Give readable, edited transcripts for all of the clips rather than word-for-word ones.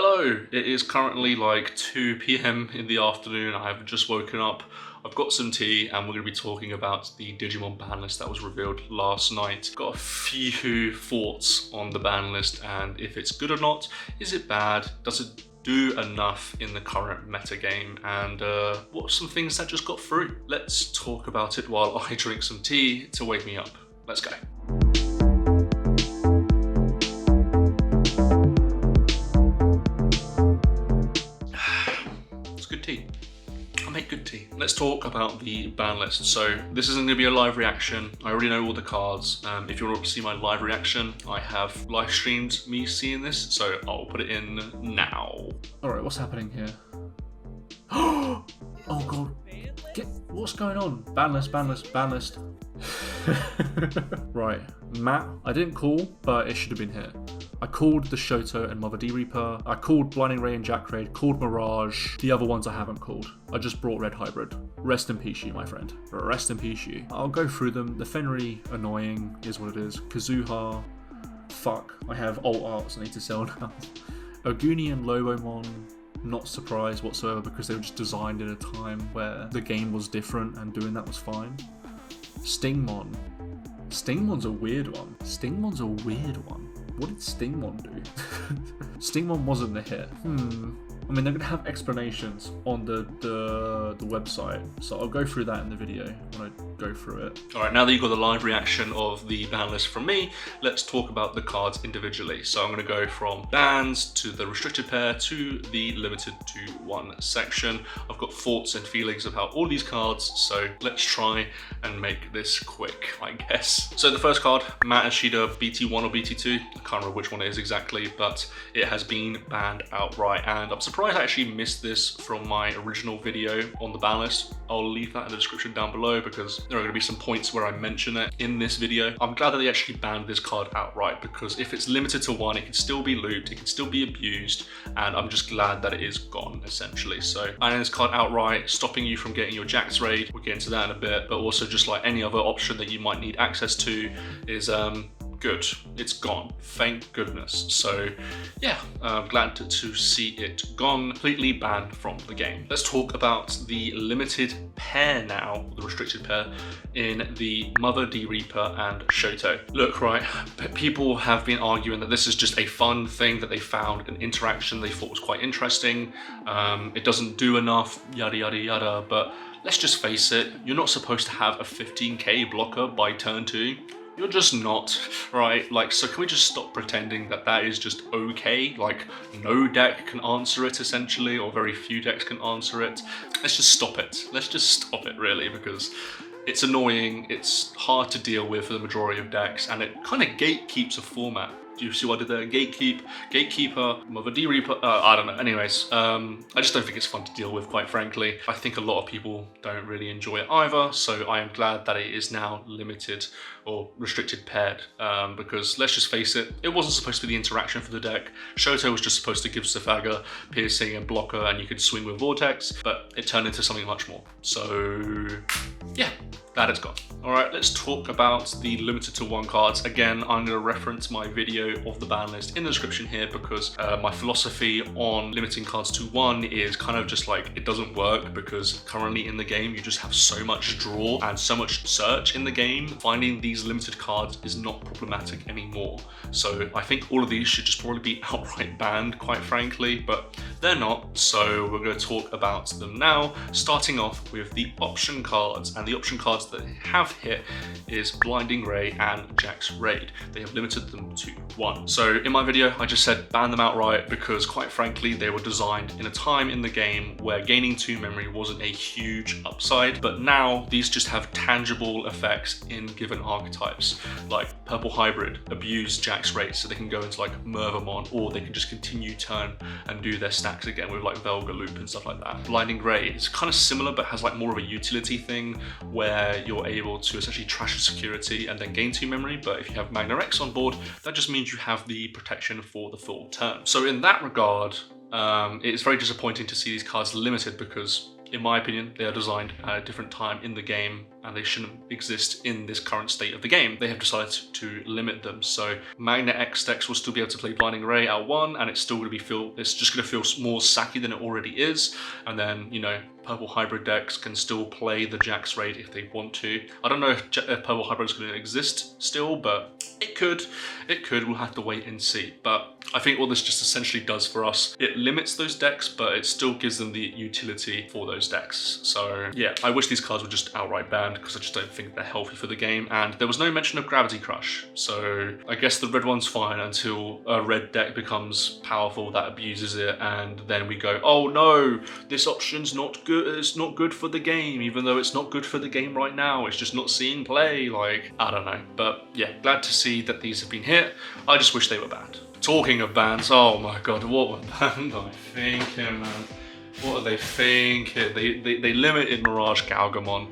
Hello, it is currently like 2 p.m. in the afternoon. I have just woken up, I've got some tea, and we're going to be talking about the Digimon ban list that was revealed last night. Got a few thoughts on the ban list and if it's good or not. Is it bad? Does it do enough in the current meta game? And what are some things that just got through? Let's talk about it while I drink some tea to wake me up. Let's go. I make good tea. Let's talk about the ban list. So this isn't going to be a live reaction. I already know all the cards. If you want to see my live reaction, I have live streamed me seeing this, so I'll put it in now. All right, what's happening here? Oh god, what's going on? Ban list, ban list, ban list. Right, Matt, I didn't call, but it should have been here. I called the Shoto and Mother D Reaper. I called Blinding Ray and Jack Raid, called Mirage. The other ones I haven't called. I just brought Red Hybrid. Rest in peace, you, my friend. Rest in peace, you. I'll go through them. The Fenri, annoying, is what it is. Kuzuha, fuck. I have alt arts I need to sell now. Agunimon Lobomon, not surprised whatsoever because they were just designed at a time where the game was different and doing that was fine. Stingmon. Stingmon's a weird one. Stingmon's a weird one. What did Stingmon do? Stingmon wasn't the hit. I mean, they're gonna have explanations on the website, so I'll go through that in the video when I go through it. All right, now that you've got the live reaction of the ban list from me, let's talk about the cards individually. So I'm gonna go from bans to the restricted pair to the limited to one section. I've got thoughts and feelings about all these cards, so let's try and make this quick, I guess. So the first card, Matt Ishida, BT1 or BT2, I can't remember which one it is exactly, but it has been banned outright, and I'm surprised I actually missed this from my original video on the ban list. I'll leave that in the description down below because there are going to be some points where I mention it in this video. I'm glad that they actually banned this card outright because if it's limited to one, it can still be looped, it can still be abused, and I'm just glad that it is gone, essentially. So banning this card outright, stopping you from getting your Jax Raid, we'll get into that in a bit, but also just like any other option that you might need access to is good. It's gone, thank goodness. So yeah, I'm glad to see it gone, completely banned from the game. Let's talk about the limited pair now, the restricted pair in the Mother D Reaper and Shoto. Look, right, people have been arguing that this is just a fun thing that they found, an interaction they thought was quite interesting. It doesn't do enough, yada yada yada, but let's just face it, you're not supposed to have a 15k blocker by turn 2. You're just not, right? Like, so can we just stop pretending that that is just okay? Like, no deck can answer it, essentially, or very few decks can answer it. Let's just stop it. Let's just stop it, really, because it's annoying, it's hard to deal with for the majority of decks, and it kind of gatekeeps a format. Do you see what I did there? Gatekeeper, Mother D Reaper, I don't know. Anyways, I just don't think it's fun to deal with, quite frankly. I think a lot of people don't really enjoy it either, so I am glad that it is now limited or restricted paired, because let's just face it, it wasn't supposed to be the interaction for the deck. Shoto was just supposed to give Safaga piercing and blocker and you could swing with Vortex, but it turned into something much more. So yeah, that is gone. All right, let's talk about the limited to one cards. Again, I'm gonna reference my video of the ban list in the description here because my philosophy on limiting cards to one is kind of just like, it doesn't work because currently in the game, you just have so much draw and so much search in the game. Finding these limited cards is not problematic anymore. So I think all of these should just probably be outright banned, quite frankly, but they're not. So we're going to talk about them now, starting off with the option cards. And the option cards that have hit is Blinding Ray and Jax Raid. They have limited them to one. So in my video, I just said ban them outright because quite frankly, they were designed in a time in the game where gaining 2 memory wasn't a huge upside, but now these just have tangible effects in given archetypes, like Purple Hybrid abuse Jax Raid so they can go into like Mervamon, or they can just continue turn and do their stacks again with like Velga Loop and stuff like that. Blinding Ray is kind of similar but has like more of a utility thing where you're able to essentially trash a security and then gain 2 memory, but if you have Magna X on board, that just means you have the protection for the full turn. So in that regard, it's very disappointing to see these cards limited because in my opinion, they are designed at a different time in the game and they shouldn't exist in this current state of the game. They have decided to limit them. So Magnet X decks will still be able to play Blinding Ray at 1, and it's still going to be it's just going to feel more sacky than it already is. And then, you know, Purple Hybrid decks can still play the Jax Raid if they want to. I don't know if Purple Hybrid is going to exist still, but it could. It could. We'll have to wait and see. But I think what this just essentially does for us, it limits those decks, but it still gives them the utility for those decks. So yeah, I wish these cards were just outright banned because I just don't think they're healthy for the game. And there was no mention of Gravity Crush. So I guess the red one's fine until a red deck becomes powerful that abuses it. And then we go, oh no, this option's not good. It's not good for the game, even though it's not good for the game right now. It's just not seeing play. Like, I don't know. But yeah, glad to see that these have been hit. I just wish they were banned. Talking of bans, oh my god, what were Bandai thinking, man? What are they thinking? They limited MirageGaogamon.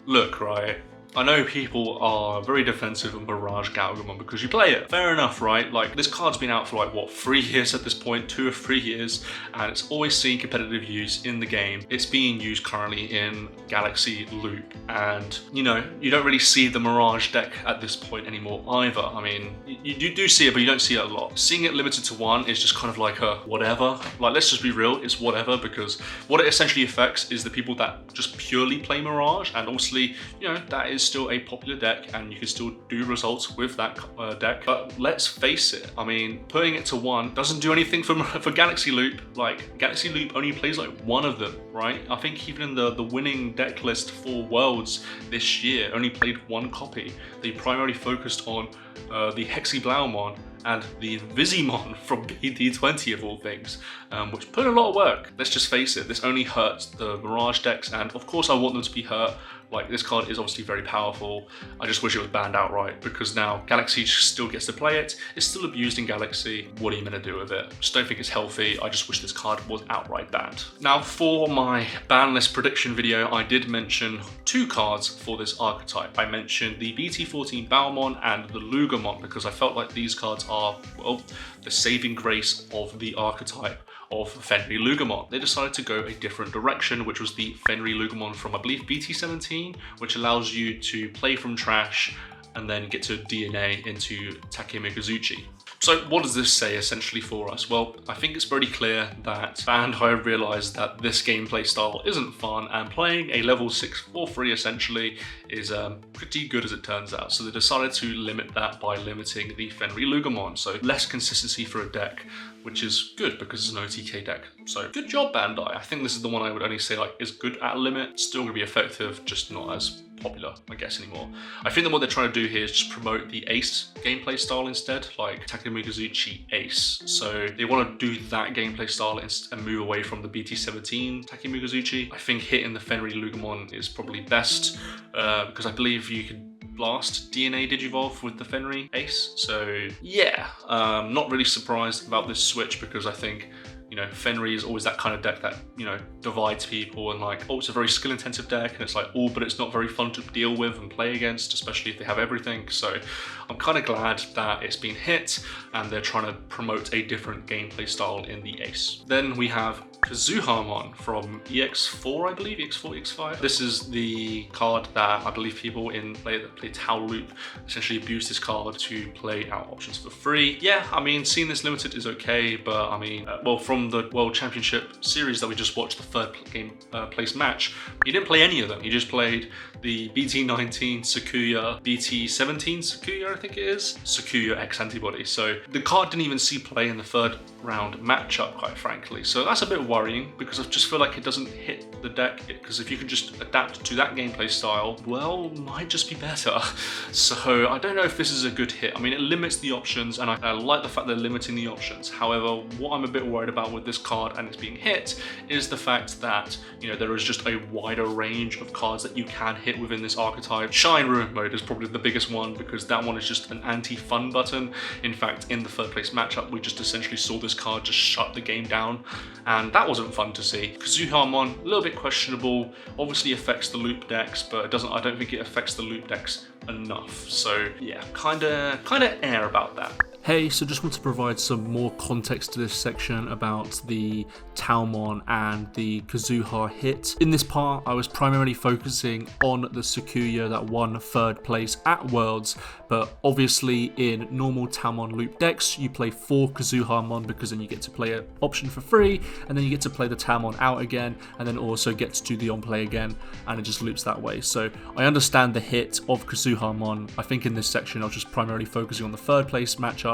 Look, right, I know people are very defensive of MirageGaogamon because you play it. Fair enough, right? Like, this card's been out for like, what, 3 years at this point, 2 or 3 years, and it's always seen competitive use in the game. It's being used currently in Galaxy Loop, and, you know, you don't really see the Mirage deck at this point anymore either. I mean, you do see it, but you don't see it a lot. Seeing it limited to 1 is just kind of like a whatever. Like, let's just be real, it's whatever, because what it essentially affects is the people that just purely play Mirage, and obviously, you know, that is still a popular deck and you can still do results with that deck. But let's face it, I mean, putting it to 1 doesn't do anything for Galaxy Loop. Like, Galaxy Loop only plays like 1 of them, right? I think even in the winning deck list for Worlds this year only played 1 copy. They primarily focused on the Hexiblaumon and the Vizimon from BD20 of all things, which put in a lot of work. Let's just face it, this only hurts the Mirage decks, and of course I want them to be hurt. Like, this card is obviously very powerful. I just wish it was banned outright, because now Galaxy still gets to play it. It's still abused in Galaxy. What are you gonna do with it? Just don't think it's healthy. I just wish this card was outright banned. Now, for my ban list prediction video, I did mention 2 cards for this archetype. I mentioned the BT14 Balmon and the Loogamon, because I felt like these cards are, well, the saving grace of the archetype of Fenriloogamon. They decided to go a different direction, which was the Fenriloogamon from, I believe, BT17, which allows you to play from trash and then get to DNA into Takemikazuchi. So what does this say essentially for us? Well, I think it's pretty clear that Bandai realized that this gameplay style isn't fun, and playing a level 6 for free essentially is pretty good as it turns out. So they decided to limit that by limiting the Fenriloogamon. So less consistency for a deck, which is good because it's an OTK deck. So good job, Bandai. I think this is the one I would only say like is good at a limit. Still gonna be effective, just not as popular, I guess, anymore. I think that what they're trying to do here is just promote the Ace gameplay style instead, like Takemikazuchi Ace. So they want to do that gameplay style and move away from the BT17 Takemikazuchi. I think hitting the Fenriloogamon is probably best because I believe you can blast DNA Digivolve with the Fenry Ace. So yeah, not really surprised about this switch, because I think, you know, Fenry is always that kind of deck that, you know, divides people, and like, oh, it's a very skill intensive deck, and it's like, oh, but it's not very fun to deal with and play against, especially if they have everything. So I'm kind of glad that it's been hit and they're trying to promote a different gameplay style in the Ace. Then we have Kuzuhamon from EX4, I believe, EX4, EX5. This is the card that I believe people that play Tau Loop essentially abuse this card to play out options for free. Yeah, I mean, seeing this limited is okay, but I mean, well, from the World Championship series that we just watched, the third place match, he didn't play any of them. He just played the BT19 Sakuya, BT17 Sakuya, I think it is, Sakuya X antibody. So the card didn't even see play in the 3rd round matchup, quite frankly. So that's a bit worrying, because I just feel like it doesn't hit the deck, because if you could just adapt to that gameplay style, well, might just be better. So I don't know if this is a good hit. I mean, it limits the options, and I like the fact they're limiting the options. However, what I'm a bit worried about with this card and it's being hit is the fact that, you know, there is just a wider range of cards that you can hit within this archetype. Shine Ruin Mode is probably the biggest one, because that one is just an anti-fun button. In fact, in the 3rd place matchup, we just essentially saw this card just shut the game down, and that wasn't fun to see. Kuzuhamon, a little bit questionable, obviously affects the loop decks, but I don't think it affects the loop decks enough. So yeah, kinda air about that. Hey, so just want to provide some more context to this section about the Taomon and the Kuzuha hit. In this part, I was primarily focusing on the Sakuya that won 3rd place at Worlds, but obviously in normal Taomon loop decks, you play 4 Kuzuhamon because then you get to play an option for free, and then you get to play the Taomon out again, and then also get to do the on-play again, and it just loops that way. So I understand the hit of Kuzuhamon. I think in this section, I was just primarily focusing on the 3rd place matchup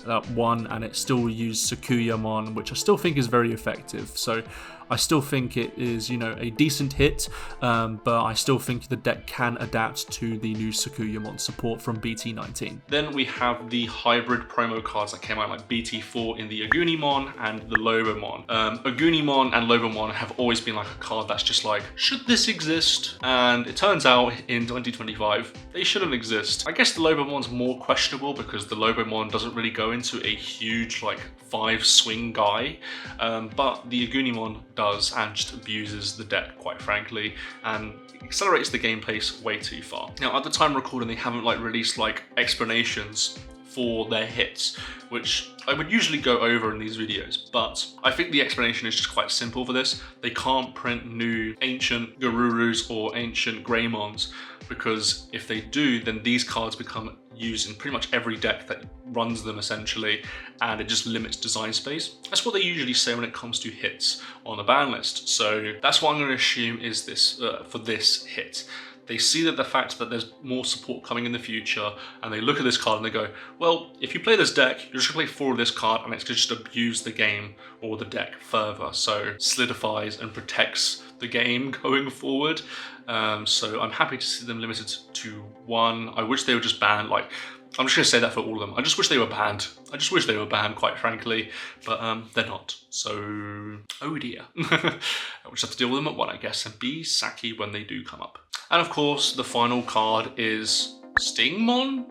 that won, and it still used Sakuyamon, which I still think is very effective. So I still think it is, a decent hit, but I still think the deck can adapt to the new Sakuyamon support from BT19. Then we have the hybrid promo cards that came out, like BT4 in the Agunimon and the Lobomon. Agunimon and Lobomon have always been like a card that's just like, should this exist? And it turns out in 2025, they shouldn't exist. I guess the Lobomon's more questionable because the Lobomon doesn't really go into a huge 5 swing guy, but the Agunimon does and just abuses the deck, quite frankly, and accelerates the game pace way too far. Now, at the time of recording, they haven't released explanations for their hits, which I would usually go over in these videos, but I think the explanation is just quite simple for this. They can't print new ancient Garurus or ancient Greymons, because if they do, then these cards become used in pretty much every deck that runs them essentially, and it just limits design space. That's what they usually say when it comes to hits on a ban list. So that's what I'm going to assume is this for this hit. They see that the fact that there's more support coming in the future, and they look at this card and they go, well, if you play this deck, you're just gonna play 4 of this card and it's gonna just abuse the game or the deck further. So solidifies and protects the game going forward. So I'm happy to see them limited to 1. I wish they were just banned. I'm just gonna say that for all of them. I just wish they were banned. I just wish they were banned, quite frankly, but they're not. So, oh dear. I'll just have to deal with them at 1, I guess, and be sacky when they do come up. And of course, the final card is Stingmon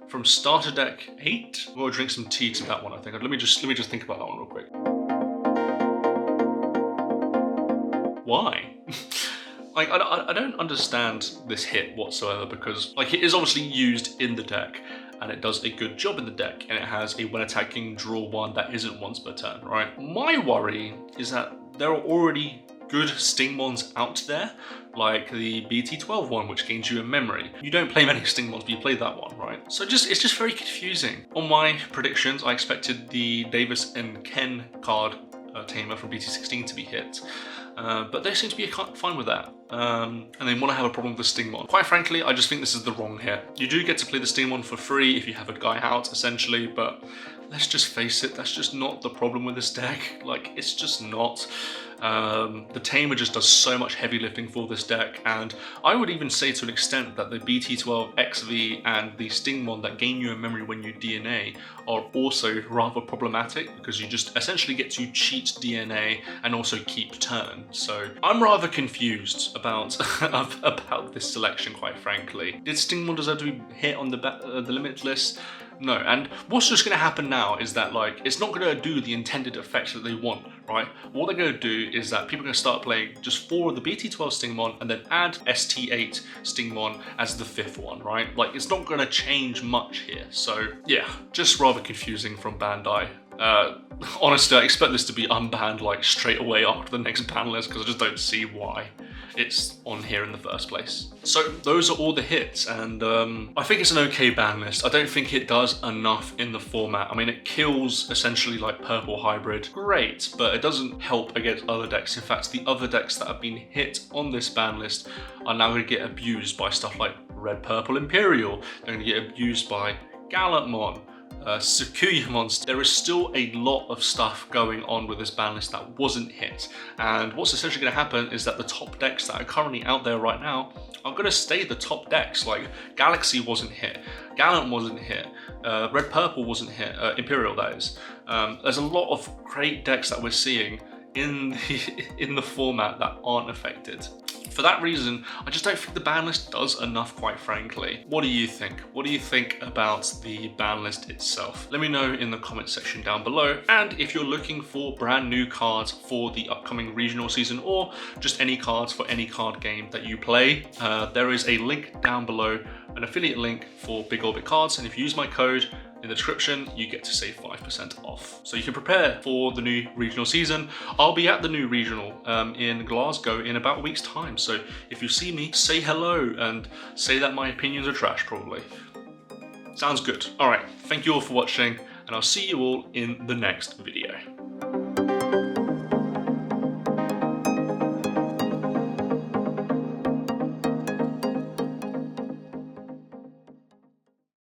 from Starter Deck 8. I'm gonna drink some tea to that one, I think. Let me just think about that one real quick. Why? I don't understand this hit whatsoever, because it is obviously used in the deck and it does a good job in the deck, and it has a when attacking draw 1 that isn't once per turn, right? My worry is that there are already good Stingmons out there, like the BT12 one, which gains you a memory. You don't play many Stingmons, but you play that one, right? So it's just very confusing. On my predictions, I expected the Davis and Ken card tamer from BT16 to be hit, but they seem to be fine with that. And they want to have a problem with the Stingmon. Quite frankly, I just think this is the wrong hit. You do get to play the Stingmon for free if you have a guy out, essentially, but let's just face it, that's just not the problem with this deck. It's just not. The tamer just does so much heavy lifting for this deck, and I would even say to an extent that the BT12 XV and the Stingmon that gain you a memory when you DNA are also rather problematic, because you just essentially get to cheat DNA and also keep turn. So I'm rather confused about about this selection, quite frankly. Did Stingmon deserve to be hit on the limit list? No, and what's just going to happen now is that it's not going to do the intended effect that they want, right? What they're going to do is that people are going to start playing just 4 of the BT12 Stingmon and then add ST8 Stingmon as the 5th one, right? It's not going to change much here. So yeah, just rather confusing from Bandai. Honestly, I expect this to be unbanned straight away after the next ban list, because I just don't see why it's on here in the first place. So those are all the hits, and I think it's an okay ban list. I don't think it does enough in the format. I mean, it kills essentially purple hybrid, great, but it doesn't help against other decks. In fact, the other decks that have been hit on this ban list are now going to get abused by stuff like red purple Imperial. They're going to get abused by Gallantmon, Sakuyamon. There is still a lot of stuff going on with this ban list that wasn't hit, and what's essentially going to happen is that the top decks that are currently out there right now are going to stay the top decks. Galaxy wasn't hit, Gallant wasn't hit, Red Purple wasn't hit, Imperial that is. There's a lot of great decks that we're seeing in the format that aren't affected. For that reason, I just don't think the ban list does enough, quite frankly. What do you think? What do you think about the ban list itself? Let me know in the comment section down below. And if you're looking for brand new cards for the upcoming regional season, or just any cards for any card game that you play, there is a link down below, an affiliate link for Big Orbit Cards. And if you use my code in the description, you get to save 5% off. So you can prepare for the new regional season. I'll be at the new regional in Glasgow in about a week's time. So if you see me, say hello and say that my opinions are trash, probably. Sounds good. All right, thank you all for watching, and I'll see you all in the next video.